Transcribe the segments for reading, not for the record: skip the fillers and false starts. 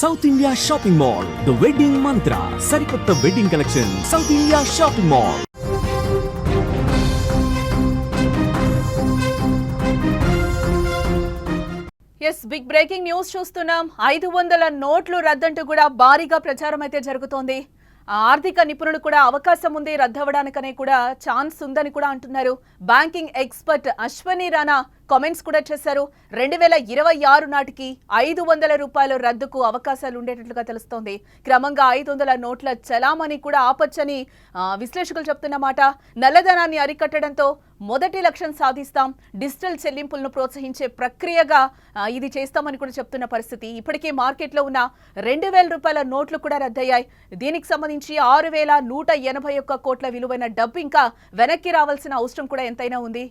South India shopping mall, the wedding mantra, సరికొత్త wedding collection, South India shopping mall. Big breaking news చూస్తున్నాం. 500 నోట్లు రద్దంటూ కూడా భారీగా ప్రచారం అయితే జరుగుతోంది. ఆర్థిక నిపుణులు కూడా అవకాశం ఉంది రద్దవడానికనే కూడా ఛాన్స్ ఉందని కూడా అంటున్నారు. Banking expert Ashwani Rana comments కూడా చేశారు. 2026 నాటికి 500 రూపాయల రద్దుకు అవకాశాలు ఉండేటట్లుగా తెలుస్తోంది. క్రమంగా 500 నోట్ల చలామణి కూడా ఆపొచ్చని విశ్లేషకులు చెప్తున్నమాట. నల్లధనాన్ని అరికట్టడంతో మొదటి లక్ష్యం సాధిస్తాం, డిజిటల్ చెల్లింపులను ప్రోత్సహించే ప్రక్రియగా ఇది చేస్తామని కూడా చెప్తున్న పరిస్థితి. ఇప్పటికే మార్కెట్లో ఉన్న 2000 రూపాయల నోట్లు కూడా రద్దయ్యాయి. దీనికి సంబంధించి 6181 కోట్ల విలువైన డబ్బు ఇంకా వెనక్కి రావాల్సిన అవసరం కూడా ఎంతైనా ఉంది.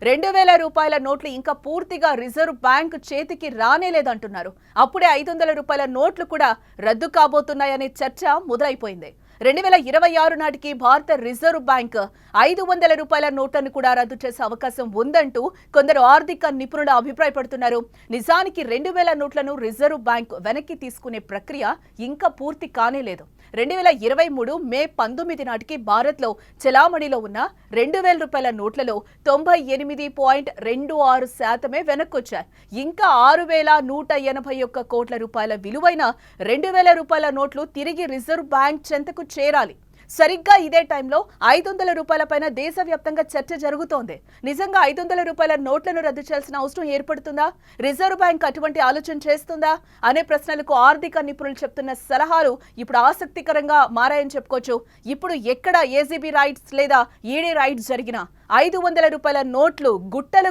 2000 రూపాయల నోట్లు ఇంకా పూర్తిగా రిజర్వ్ బ్యాంక్ చేతికి రానేలేదంటున్నారు. అప్పుడే 500 రూపాయల నోట్లు కూడా రద్దు కాబోతున్నాయనే చర్చ మొదలైపోయింది. 2026 నాటికి భారత రిజర్వ్ బ్యాంక్ 500 రూపాయల నోట్లను కూడా రద్దు చేసే అవకాశం ఉందంటూ కొందరు ఆర్థిక నిపుణులు అభిప్రాయపడుతున్నారు. నిజానికి 2000 నోట్లను రిజర్వ్ బ్యాంక్ వెనక్కి తీసుకునే ప్రక్రియ ఇంకా పూర్తి కానేలేదు. 2023 మే 19 నాటికి భారత్లో చలామణిలో ఉన్న 2000 రూపాయల నోట్లలో 98.26% వెనక్కొచ్చాయి. ఇంకా 6181 కోట్ల రూపాయల విలువైన 2000 రూపాయల నోట్లు తిరిగి రిజర్వ్ బ్యాంక్ చెంతకు చేరాలి. సరిగ్గా ఇదే టైంలో 500 రూపాయల పైన దేశవ్యాప్తంగా చర్చ జరుగుతోంది. నిజంగా 500 రూపాయల నోట్లను రద్దు చేయాల్సిన అవసరం ఏర్పడుతుందా? రిజర్వ్ బ్యాంక్ అటువంటి ఆలోచన చేస్తుందా అనే ప్రశ్నలకు ఆర్థిక నిపుణులు చెప్తున్న సలహాలు ఇప్పుడు ఆసక్తికరంగా మారాయని చెప్పుకోవచ్చు. ఇప్పుడు ఎక్కడ ఏసీబీ రైడ్స్ లేదా ఈడీ రైడ్స్ జరిగినా 500 రూపాయల నోట్లు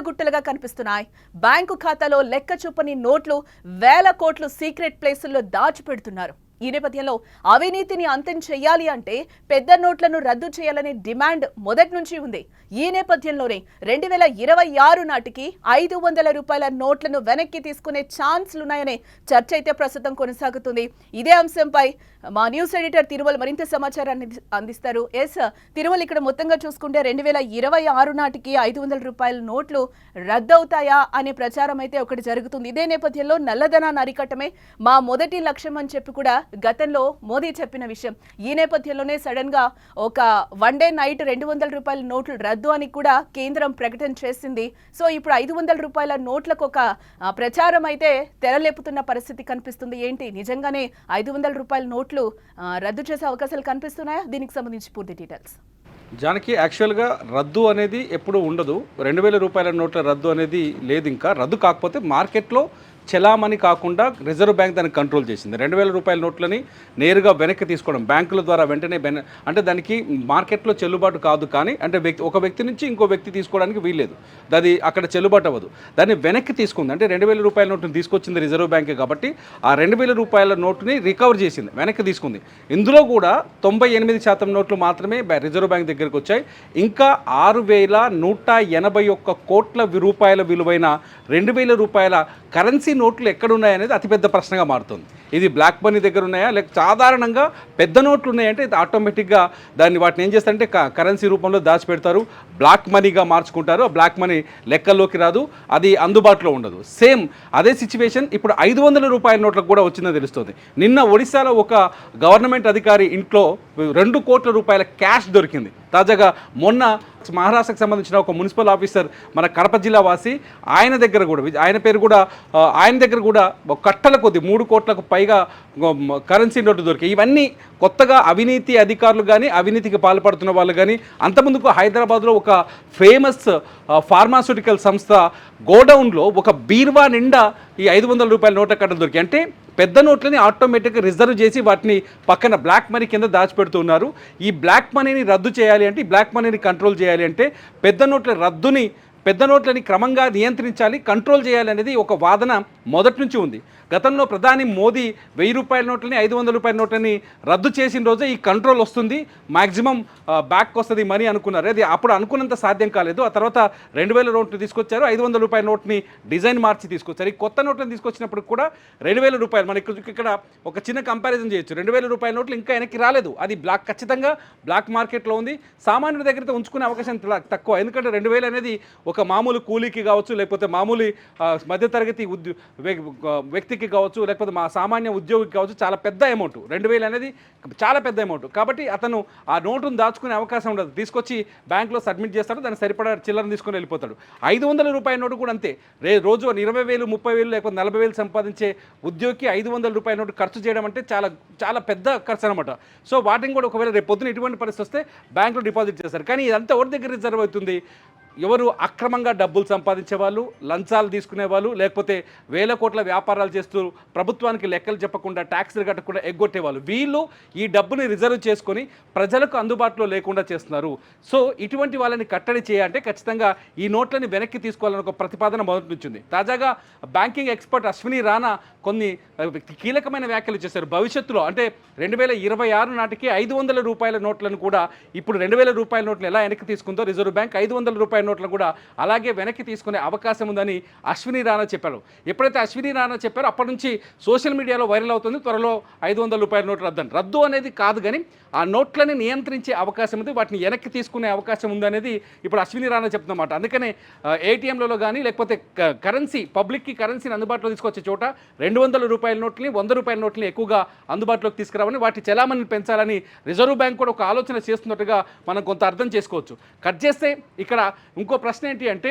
గుట్టలుగా కనిపిస్తున్నాయి. బ్యాంకు ఖాతాలో లెక్క చూపని నోట్లు వేల కోట్లు సీక్రెట్ ప్లేసుల్లో దాచిపెడుతున్నారు. ఈ నేపథ్యంలో అవినీతిని అంతం చేయాలి అంటే పెద్ద నోట్లను రద్దు చేయాలనే డిమాండ్ మొదటి నుంచి ఉంది. ఈ నేపథ్యంలోనే 2026 నాటికి 500 రూపాయల నోట్లను వెనక్కి తీసుకునే ఛాన్స్లున్నాయనే చర్చ అయితే ప్రస్తుతం కొనసాగుతుంది. ఇదే అంశంపై మా న్యూస్ ఎడిటర్ తిరుమల మరింత సమాచారాన్ని అందిస్తారు. తిరుమల, ఇక్కడ మొత్తంగా చూసుకుంటే 2026 నాటికి 500 రూపాయల నోట్లు రద్దవుతాయా అనే ప్రచారం అయితే ఒకటి జరుగుతుంది. ఇదే నేపథ్యంలో నల్లధనాన్ని అరికట్టమే మా మొదటి లక్ష్యం అని చెప్పి కూడా గతంలో మోదీ చెప్పిన విషయం. ఈ నేపథ్యంలోనే సడన్ గా ఒక వన్ డే నైట్ 200 రూపాయల నోట్లు రద్దు అని కూడా కేంద్రం ప్రకటన చేసింది. సో ఇప్పుడు 500 రూపాయల నోట్లకు ఒక ప్రచారం అయితే తెరలేపుతున్న పరిస్థితి కనిపిస్తుంది. ఏంటి, నిజంగానే 500 రూపాయల నోట్లు రద్దు చేసే అవకాశాలు కనిపిస్తున్నాయా? దీనికి సంబంధించి పూర్తి డీటెయిల్స్. జానకి, యాక్చువల్గా రద్దు అనేది ఎప్పుడు ఉండదు. 2000 రూపాయల నోట్ల రద్దు అనేది లేదు. ఇంకా రద్దు కాకపోతే మార్కెట్లో చలామణి కాకుండా రిజర్వ్ బ్యాంక్ దాన్ని కంట్రోల్ చేసింది. 2000 రూపాయల నోట్లని నేరుగా వెనక్కి తీసుకోవడం బ్యాంకుల ద్వారా వెంటనే అంటే దానికి మార్కెట్లో చెల్లుబాటు కాదు. కానీ అంటే ఒక వ్యక్తి నుంచి ఇంకో వ్యక్తి తీసుకోవడానికి వీల్లేదు. అది అక్కడ చెల్లుబాటు అవ్వదు. దాన్ని వెనక్కి తీసుకుంది. అంటే 2000 రూపాయల నోటుని తీసుకొచ్చింది రిజర్వ్ బ్యాంకే కాబట్టి ఆ 2000 రూపాయల నోటుని రికవర్ చేసింది, వెనక్కి తీసుకుంది. ఇందులో కూడా 98% నోట్లు మాత్రమే రిజర్వ్ బ్యాంక్ దగ్గరికి వచ్చాయి. ఇంకా 6181 కోట్ల రూపాయల విలువైన 2000 రూపాయల కరెన్సీ నోట్లు ఎక్కడున్నాయనేది అతిపెద్ద ప్రశ్నగా మారుతుంది. ఇది బ్లాక్ మనీ దగ్గర ఉన్నాయా, లేక సాధారణంగా పెద్ద నోట్లు ఉన్నాయంటే ఇది ఆటోమేటిక్గా వాటిని ఏం చేస్తారంటే కరెన్సీ రూపంలో దాచిపెడతారు, బ్లాక్ మనీగా మార్చుకుంటారు. ఆ బ్లాక్ మనీ లెక్కల్లోకి రాదు, అది అందుబాటులో ఉండదు. సేమ్ అదే సిచ్యువేషన్ ఇప్పుడు 500 రూపాయల నోట్లకు కూడా వచ్చిందని తెలుస్తుంది. నిన్న ఒడిశాలో ఒక గవర్నమెంట్ అధికారి ఇంట్లో 2 కోట్ల రూపాయల క్యాష్ దొరికింది. తాజాగా మొన్న మహారాష్ట్రకు సంబంధించిన ఒక మున్సిపల్ ఆఫీసర్, మన కడప జిల్లా వాసి, ఆయన దగ్గర కూడా కట్టల కొద్ది 3 కోట్లకు పైగా కరెన్సీ నోట్లు దొరికాయి. ఇవన్నీ కొత్తగా అవినీతి అధికారులు కానీ అవినీతికి పాల్పడుతున్న వాళ్ళు కానీ, అంతకుముందుకు హైదరాబాద్లో ఒక ఫేమస్ ఫార్మాస్యూటికల్ సంస్థ గోడౌన్లో ఒక బీర్వా నిండా ఈ 500 రూపాయల నోట్ల కట్టలు దొరికాయి. అంటే పెద్ద నోట్లని ఆటోమేటిక్గా రిజర్వ్ చేసి వాటిని పక్కన బ్లాక్ మనీ కింద దాచిపెడుతున్నారు. ఈ బ్లాక్ మనీని రద్దు చేయాలి అంటే, ఈ బ్లాక్ మనీని కంట్రోల్ చేయాలి అంటే పెద్ద నోట్లని క్రమంగా నియంత్రించాలి, కంట్రోల్ చేయాలి అనేది ఒక వాదన మొదటి నుంచి ఉంది. గతంలో ప్రధాని మోదీ 1000 రూపాయల నోట్లని 500 రూపాయల నోట్లని రద్దు చేసిన రోజే ఈ కంట్రోల్ వస్తుంది, మ్యాక్సిమం బ్యాక్ వస్తుంది మనీ అనుకున్నారు. అది అప్పుడు అనుకున్నంత సాధ్యం కాలేదు. ఆ తర్వాత 2000 నోట్లు తీసుకొచ్చారు, 500 రూపాయల నోట్ని డిజైన్ మార్చి తీసుకొచ్చారు. ఈ కొత్త నోట్లను తీసుకొచ్చినప్పుడు కూడా 2000 రూపాయలు, మనకి ఇక్కడ ఒక చిన్న కంపారిజన్ చేయొచ్చు. 2000 రూపాయల నోట్లు ఇంకా వెనక్కి రాలేదు, అది ఖచ్చితంగా బ్లాక్ మార్కెట్లో ఉంది. సామాన్యుడి దగ్గర ఉంచుకునే అవకాశం తక్కువ, ఎందుకంటే 2000 అనేది ఒక మామూలు కూలీకి కావచ్చు, లేకపోతే మామూలు మధ్యతరగతి వ్యక్తికి కావచ్చు, లేకపోతే మా సామాన్య ఉద్యోగికి కావచ్చు చాలా పెద్ద అమౌంట్. 2000 అనేది చాలా పెద్ద అమౌంట్. కాబట్టి అతను ఆ నోటును దాచుకునే అవకాశం ఉండదు. తీసుకొచ్చి బ్యాంక్లో సబ్మిట్ చేస్తాడు, దాన్ని సరిపడా చిల్లర తీసుకొని వెళ్ళిపోతాడు. 500 రూపాయల నోటు కూడా అంతే. రోజు 20,000, 30,000 లేకపోతే 40,000 సంపాదించే ఉద్యోగికి 500 రూపాయల నోటు ఖర్చు చేయడం అంటే చాలా చాలా పెద్ద ఖర్చు అనమాట. సో వాటిని కూడా ఒకవేళ రేపు పొద్దున ఇటువంటి పరిస్థితి వస్తే బ్యాంకులో డిపాజిట్ చేస్తారు. కానీ ఇదంతా ఎవరి దగ్గర రిజర్వ్ అవుతుంది? ఎవరు అక్రమంగా డబ్బులు సంపాదించే వాళ్ళు, లంచాలు తీసుకునే వాళ్ళు, లేకపోతే వేల కోట్ల వ్యాపారాలు చేస్తూ ప్రభుత్వానికి లెక్కలు చెప్పకుండా ట్యాక్స్లు కట్టకుండా ఎగ్గొట్టేవాళ్ళు, వీళ్ళు ఈ డబ్బుని రిజర్వ్ చేసుకొని ప్రజలకు అందుబాటులో లేకుండా చేస్తున్నారు. సో ఇటువంటి వాళ్ళని కట్టడి చేయాలంటే ఖచ్చితంగా ఈ నోట్లని వెనక్కి తీసుకోవాలని ఒక ప్రతిపాదన మొదటి నుంచి ఉంది. తాజాగా బ్యాంకింగ్ ఎక్స్పర్ట్ అశ్విని రాణా కొన్ని కీలకమైన వ్యాఖ్యలు చేశారు. భవిష్యత్తులో అంటే 2026 నాటికి 500 రూపాయల నోట్లను కూడా ఇప్పుడు 2000 రూపాయల నోట్లు ఎలా వెనక్కి తీసుకుందో రిజర్వ్ బ్యాంక్ 500 రూపాయల నోట్లను కూడా అలాగే వెనక్కి తీసుకునే అవకాశం ఉందని అశ్విని రాణా చెప్పారు. ఎప్పుడైతే అశ్విని రాణా చెప్పారో అప్పటి నుంచి సోషల్ మీడియాలో వైరల్ అవుతుంది త్వరలో 500 రూపాయల నోట్లు రద్దని. రద్దు అనేది కాదు, కానీ ఆ నోట్లని నియంత్రించే అవకాశం ఉంది, వాటిని వెనక్కి తీసుకునే అవకాశం ఉందనేది ఇప్పుడు అశ్విని రాణా చెప్తున్నమాట. అందుకనే ఏటీఎంలలో కానీ లేకపోతే కరెన్సీ పబ్లిక్కి కరెన్సీని అందుబాటులో తీసుకొచ్చే చోట 200 రూపాయల నోట్లని 100 రూపాయల నోట్లని ఎక్కువగా అందుబాటులోకి తీసుకురావని, వాటి చలామణిని పెంచాలని రిజర్వ్ బ్యాంక్ కూడా ఒక ఆలోచన చేస్తున్నట్టుగా మనం కొంత అర్థం చేసుకోవచ్చు. కట్ చేస్తే ఇక్కడ ఇంకో ప్రశ్న ఏంటి అంటే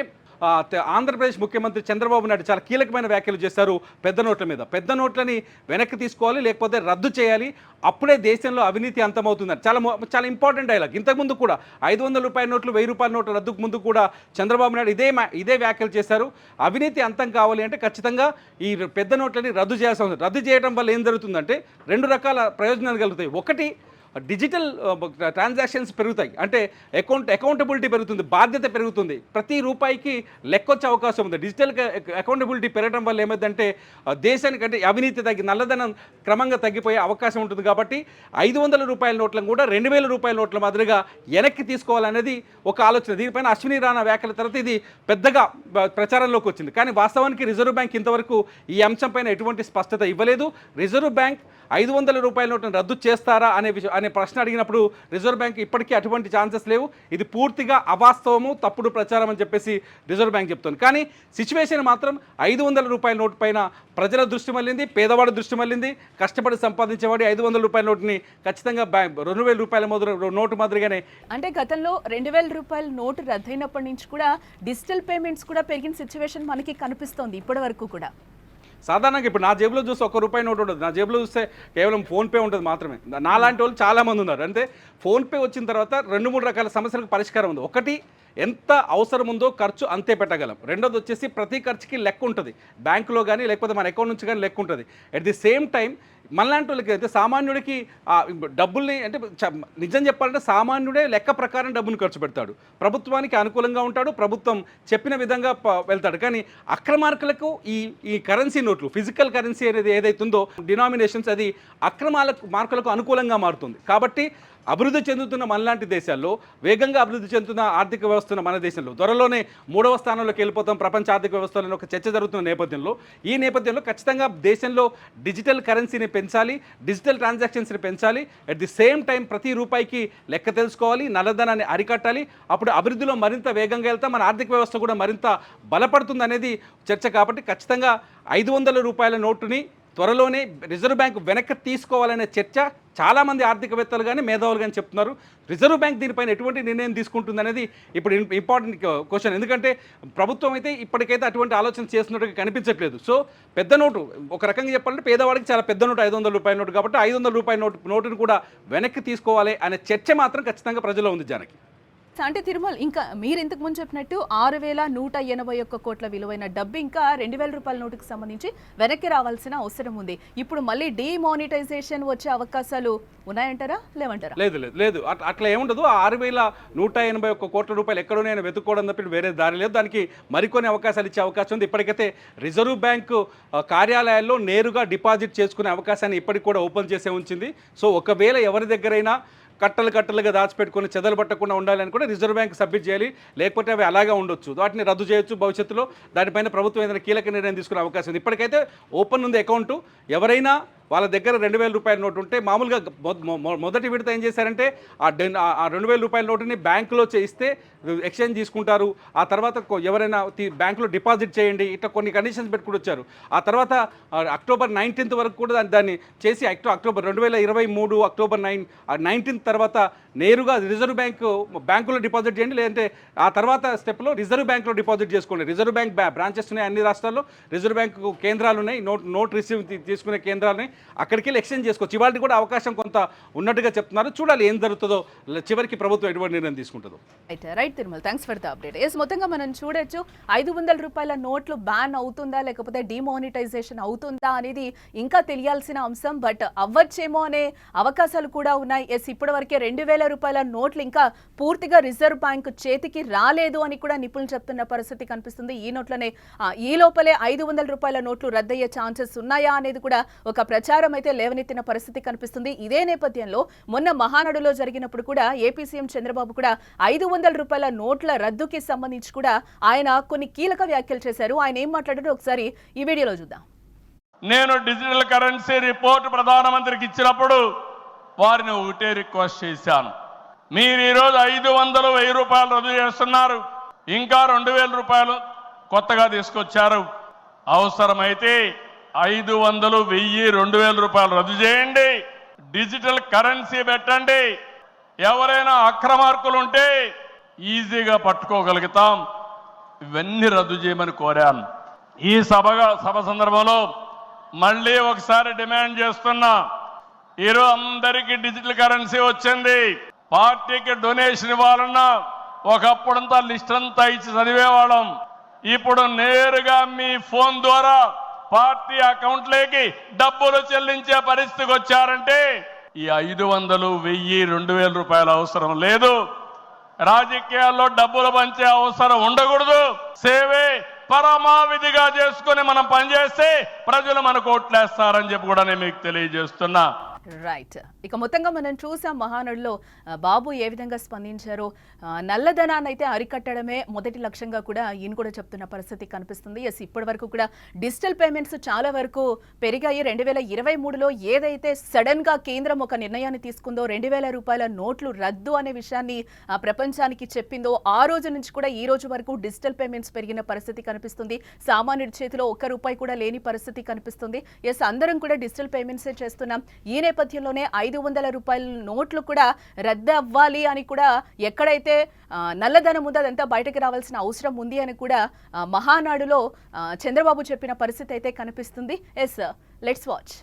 ఆంధ్రప్రదేశ్ ముఖ్యమంత్రి చంద్రబాబు నాయుడు చాలా కీలకమైన వ్యాఖ్యలు చేశారు పెద్ద నోట్ల మీద. పెద్ద నోట్లని వెనక్కి తీసుకోవాలి, లేకపోతే రద్దు చేయాలి, అప్పుడే దేశంలో అవినీతి అంతమవుతుందని చాలా ఇంపార్టెంట్ డైలాగ్. ఇంతకుముందు కూడా 500 రూపాయల నోట్లు 1000 రూపాయల నోట్ల రద్దుకు ముందు కూడా చంద్రబాబు నాయుడు ఇదే వ్యాఖ్యలు చేశారు. అవినీతి అంతం కావాలి అంటే ఖచ్చితంగా ఈ పెద్ద నోట్లని రద్దు చేయాల్సి ఉంది. రద్దు చేయడం వల్ల ఏం జరుగుతుందంటే 2 రకాల ప్రయోజనాలు కలుగుతాయి. ఒకటి, డిజిటల్ ట్రాన్సాక్షన్స్ పెరుగుతాయి, అంటే అకౌంటబిలిటీ పెరుగుతుంది, బాధ్యత పెరుగుతుంది, ప్రతి రూపాయికి లెక్కొచ్చే అవకాశం ఉంది. డిజిటల్ అకౌంటబిలిటీ పెరగడం వల్ల ఏమైందంటే దేశానికంటే అవినీతి నల్లధనం క్రమంగా తగ్గిపోయే అవకాశం ఉంటుంది. కాబట్టి 500 రూపాయల నోట్లను కూడా 2000 రూపాయల నోట్ల మాదిరిగా వెనక్కి తీసుకోవాలనేది ఒక ఆలోచన. దీనిపైన అశ్విని రాణా వ్యాఖ్యల తర్వాత ఇది పెద్దగా ప్రచారంలోకి వచ్చింది. కానీ వాస్తవానికి రిజర్వ్ బ్యాంక్ ఇంతవరకు ఈ అంశంపైన ఎటువంటి స్పష్టత ఇవ్వలేదు. రిజర్వ్ బ్యాంక్ 500 రూపాయల నోట్లను రద్దు చేస్తారా అనే ప్రశ్న అడిగినప్పుడు రిజర్వ్ బ్యాంక్ ఇప్పటికీ అటువంటి ఛాన్సెస్ లేవు, ఇది పూర్తిగా అవాస్తవము, తప్పుడు ప్రచారం అని చెప్పేసి రిజర్వ్ బ్యాంక్ చెప్తుంది. కానీ సిచ్యువేషన్ మాత్రం 500 రూపాయల నోటు పైన ప్రజల దృష్టి మళ్ళింది, పేదవాడి దృష్టి మళ్ళింది. కష్టపడి సంపాదించేవాడి 500 రూపాయల నోటుని ఖచ్చితంగా 2000 రూపాయల నోటు మాదిరిగానే. అంటే గతంలో 2000 రూపాయల నోటు రద్దయినప్పటి నుంచి కూడా డిజిటల్ పేమెంట్స్ కూడా పెరిగిన సిచ్యువేషన్ మనకి కనిపిస్తోంది ఇప్పటి వరకు కూడా. సాధారణంగా ఇప్పుడు నా జేబులో చూస్తే ₹1 నోటు ఉండదు, నా జేబులో చూస్తే కేవలం ఫోన్పే ఉంటుంది మాత్రమే. నాలాంటి వాళ్ళు చాలామంది ఉన్నారు. అంటే ఫోన్పే వచ్చిన తర్వాత 2-3 రకాల సమస్యలకు పరిష్కారం ఉంది. ఒకటి, ఎంత అవసరం ఉందో ఖర్చు అంతే పెట్టగలం. రెండోది వచ్చేసి ప్రతి ఖర్చుకి లెక్క ఉంటుంది, బ్యాంకులో కానీ లేకపోతే మన అకౌంట్ నుంచి కానీ లెక్క ఉంటుంది. అట్ ది సేమ్ టైం మనలాంటి వాళ్ళకి అయితే సామాన్యుడికి డబ్బుల్ని అంటే నిజం చెప్పాలంటే సామాన్యుడే లెక్క ప్రకారం డబ్బును ఖర్చు పెడతాడు, ప్రభుత్వానికి అనుకూలంగా ఉంటాడు, ప్రభుత్వం చెప్పిన విధంగా వెళ్తాడు. కానీ అక్రమార్కులకు ఈ కరెన్సీ నోట్లు, ఫిజికల్ కరెన్సీ అనేది ఏదైతుందో డినామినేషన్స్, అది మార్కులకు అనుకూలంగా మారుతుంది. కాబట్టి అభివృద్ధి చెందుతున్న మనలాంటి దేశాల్లో, వేగంగా అభివృద్ధి చెందుతున్న ఆర్థిక వ్యవస్థను మన దేశంలో త్వరలోనే 3వ స్థానంలోకి వెళ్ళిపోతాం ప్రపంచ ఆర్థిక వ్యవస్థలో ఒక చర్చ జరుగుతున్న నేపథ్యంలో ఖచ్చితంగా దేశంలో డిజిటల్ కరెన్సీని పెంచాలి, డిజిటల్ ట్రాన్సాక్షన్స్ని పెంచాలి. అట్ ది సేమ్ టైం ప్రతి రూపాయికి లెక్క తెలుసుకోవాలి, నల్లధనాన్ని అరికట్టాలి. అప్పుడు అభివృద్ధిలో మరింత వేగంగా వెళ్తాం, మన ఆర్థిక వ్యవస్థ కూడా మరింత బలపడుతుంది అనేది చర్చ. కాబట్టి ఖచ్చితంగా 500 రూపాయల నోటుని త్వరలోనే రిజర్వ్ బ్యాంక్ వెనక్కి తీసుకోవాలనే చర్చ చాలామంది ఆర్థికవేత్తలు కానీ మేధావులు కానీ చెప్తున్నారు. రిజర్వ్ బ్యాంక్ దీనిపైన ఎటువంటి నిర్ణయం తీసుకుంటుంది అనేది ఇప్పుడు ఇంపార్టెంట్ క్వశ్చన్. ఎందుకంటే ప్రభుత్వం అయితే ఇప్పటికైతే అటువంటి ఆలోచన చేస్తున్నట్టుగా కనిపించట్లేదు. సో పెద్ద నోటు ఒక రకంగా చెప్పాలంటే పేదవాడికి చాలా పెద్ద నోటు 500 రూపాయల నోటు. కాబట్టి 500 రూపాయల నోటును కూడా వెనక్కి తీసుకోవాలి అనే చర్చ మాత్రం ఖచ్చితంగా ప్రజల్లో ఉంది. జానకి, అంటే తిరుమల్, ఇంకా మీరు ఇంతకు ముందు చెప్పినట్టు 6,181 కోట్ల విలువైన డబ్బు ఇంకా 2000 రూపాయల నోటుకు సంబంధించి వెనక్కి రావాల్సిన అవసరం ఉంది. ఇప్పుడు మళ్ళీ డిమానిటైజేషన్ వచ్చే అవకాశాలు ఉన్నాయంటారా, లేవంటారా? లేదు, అట్లా ఏముండదు. 6,181 కోట్ల రూపాయలు ఎక్కడోనైనా వెతుక్కోవడం తప్పి వేరే దారి లేదు. దానికి మరికొన్ని అవకాశాలు ఇచ్చే అవకాశం ఉంది. ఇప్పటికైతే రిజర్వ్ బ్యాంకు కార్యాలయాల్లో నేరుగా డిపాజిట్ చేసుకునే అవకాశాన్ని ఇప్పటికి కూడా ఓపెన్ చేసే ఉంచింది. సో ఒకవేళ ఎవరి దగ్గరైనా కట్టలుగా దాచిపెట్టుకొని చెదలు పట్టకుండా ఉండాలని కూడా రిజర్వ్ బ్యాంక్ సబ్మిట్ చేయాలి, లేకపోతే అవి అలాగా ఉండొచ్చు, వాటిని రద్దు చేయొచ్చు భవిష్యత్తులో. దానిపైన ప్రభుత్వం ఏదైనా కీలక నిర్ణయం తీసుకునే అవకాశం ఉంది. ఇప్పటికైతే ఓపెన్ ఉంది అకౌంటు. ఎవరైనా వాళ్ళ దగ్గర 2,000 రూపాయల నోటు ఉంటే మామూలుగా మొదటి విడత ఏం చేశారంటే ఆ 2,000 రూపాయల నోటుని బ్యాంకులో చేయిస్తే ఎక్స్చేంజ్ తీసుకుంటారు. ఆ తర్వాత ఎవరైనా బ్యాంకులో డిపాజిట్ చేయండి ఇట్లా కొన్ని కండిషన్స్ పెట్టుకుని వచ్చారు. ఆ తర్వాత అక్టోబర్ 19th వరకు కూడా దాన్ని చేసి అక్టోబర్ 2023 అక్టోబర్ 19th తర్వాత నేరుగా రిజర్వ్ బ్యాంకులో డిపాజిట్ చేయండి, లేదంటే ఆ తర్వాత స్టెప్లో రిజర్వ్ బ్యాంక్లో డిపాజిట్ చేసుకోండి. రిజర్వ్ బ్యాంక్ బ్రాంచెస్ ఉన్నాయి అన్ని రాష్ట్రాల్లో, రిజర్వ్ బ్యాంక్ కేంద్రాలు ఉన్నాయి, నోట్ రిసీవ్ తీసుకునే కేంద్రాలు ఉన్నాయి, అక్కడికి వెళ్ళి ఎక్స్చేంజ్ చేసుకోవచ్చు. ఇవాళ కూడా అవకాశం కొంత ఉన్నట్టుగా చెప్తున్నారు. చూడాలి ఏం జరుగుతుందో, చివరికి ప్రభుత్వం ఎటువంటి నిర్ణయం తీసుకుంటుందో. Right Tirumala, thanks for the update. Yes, మొత్తంగా మనం చూడొచ్చు 500 రూపాయల నోట్లు బ్యాన్ అవుతుందా లేకపోతే డిమానిటైజేషన్ అవుతుందా అనేది ఇంకా తెలియాల్సిన అంశం. బట్ అవ్వచ్చేమో అనే అవకాశాలు కూడా ఉన్నాయి. ఎస్, ఇప్పటి వరకే 2,000 రూపాయల నోట్లు ఇంకా పూర్తిగా రిజర్వ్ బ్యాంక్ చేతికి రాలేదు అని కూడా నిపుణులు చెప్తున్న పరిస్థితి కనిపిస్తుంది. ఈ నోట్లనే ఈ లోపలే 500 రూపాయల నోట్లు రద్దయ్యే ఛాన్సెస్ ఉన్నాయా అనేది కూడా ఒక ప్రచారం అయితే లేవనెత్తిన పరిస్థితి కనిపిస్తుంది. ఇదే నేపథ్యంలో మొన్న మహానాడులో జరిగినప్పుడు కూడా ఏపీ సీఎం చంద్రబాబు కూడా 500 రూపాయల నోట్ల రద్దుకి సంబంధించి కూడా ఆయన కొన్ని కీలక వ్యాఖ్యలు చేశారు. ఆయన ఏం మాట్లాడారో ఒకసారి ఈ వీడియోలో చూద్దాం. నేను డిజిటల్ కరెన్సీ రిపోర్ట్ ప్రధానమంత్రికి ఇచ్చినప్పుడు వారిని ఒకటే రిక్వెస్ట్ చేశాను, మీరు ఈరోజు 500, 1000 రూపాయలు రద్దు చేస్తున్నారు, ఇంకా 2,000 రూపాయలు కొత్తగా తీసుకొచ్చారు, అవసరమైతే 500, 1000, 2,000 రూపాయలు రద్దు చేయండి, డిజిటల్ కరెన్సీ పెట్టండి, ఎవరైనా అక్రమార్కులు ఉంటే ఈజీగా పట్టుకోగలుగుతాం, ఇవన్నీ రద్దు చేయమని కోరాను. ఈ సభ సందర్భంలో మళ్ళీ ఒకసారి డిమాండ్ చేస్తున్నా, ఈరోజు అందరికీ డిజిటల్ కరెన్సీ వచ్చింది, పార్టీకి డొనేషన్ ఇవ్వాలన్నా ఒకప్పుడంతా లిస్ట్ అంతా ఇచ్చి చదివేవాళ్ళం, ఇప్పుడు నేరుగా మీ ఫోన్ ద్వారా పార్టీ అకౌంట్లోకి డబ్బులు చెల్లించే పరిస్థితికి వచ్చారంటే ఈ 500, 1000, 2,000 రూపాయల అవసరం లేదు. రాజకీయాల్లో డబ్బులు పంచే అవసరం ఉండకూడదు. సేవే పరమావిధిగా చేసుకుని మనం పనిచేస్తే ప్రజలు మనకు ఓట్లేస్తారని చెప్పి కూడా నేను మీకు తెలియజేస్తున్నా. రైట్, ఇక మొత్తంగా మనం చూసాం మహానాడులో బాబు ఏ విధంగా స్పందించారో. నల్లధనాన్ని అయితే అరికట్టడమే మొదటి లక్ష్యంగా కూడా ఈయన కూడా చెప్తున్న పరిస్థితి కనిపిస్తుంది. ఎస్, ఇప్పటి వరకు కూడా డిజిటల్ పేమెంట్స్ చాలా వరకు పెరిగాయి. 2023లో ఏదైతే సడన్ గా కేంద్రం ఒక నిర్ణయాన్ని తీసుకుందో 2,000 రూపాయల నోట్లు రద్దు అనే విషయాన్ని ప్రపంచానికి చెప్పిందో ఆ రోజు నుంచి కూడా ఈ రోజు వరకు డిజిటల్ పేమెంట్స్ పెరిగిన పరిస్థితి కనిపిస్తుంది. సామాన్యుడి చేతిలో ₹1 కూడా లేని పరిస్థితి కనిపిస్తుంది. ఎస్, అందరం కూడా డిజిటల్ పేమెంట్సే చేస్తున్నాం. ఈ నేపథ్యంలోనే 500 రూపాయల నోట్లు కూడా రద్దు అవ్వాలి అని కూడా, ఎక్కడైతే నల్లధనం ఉందో అదంతా బయటకు రావాల్సిన అవసరం ఉంది అని కూడా మహానాడులో చంద్రబాబు చెప్పిన పరిస్థితి అయితే కనిపిస్తుంది. Yes, let's watch.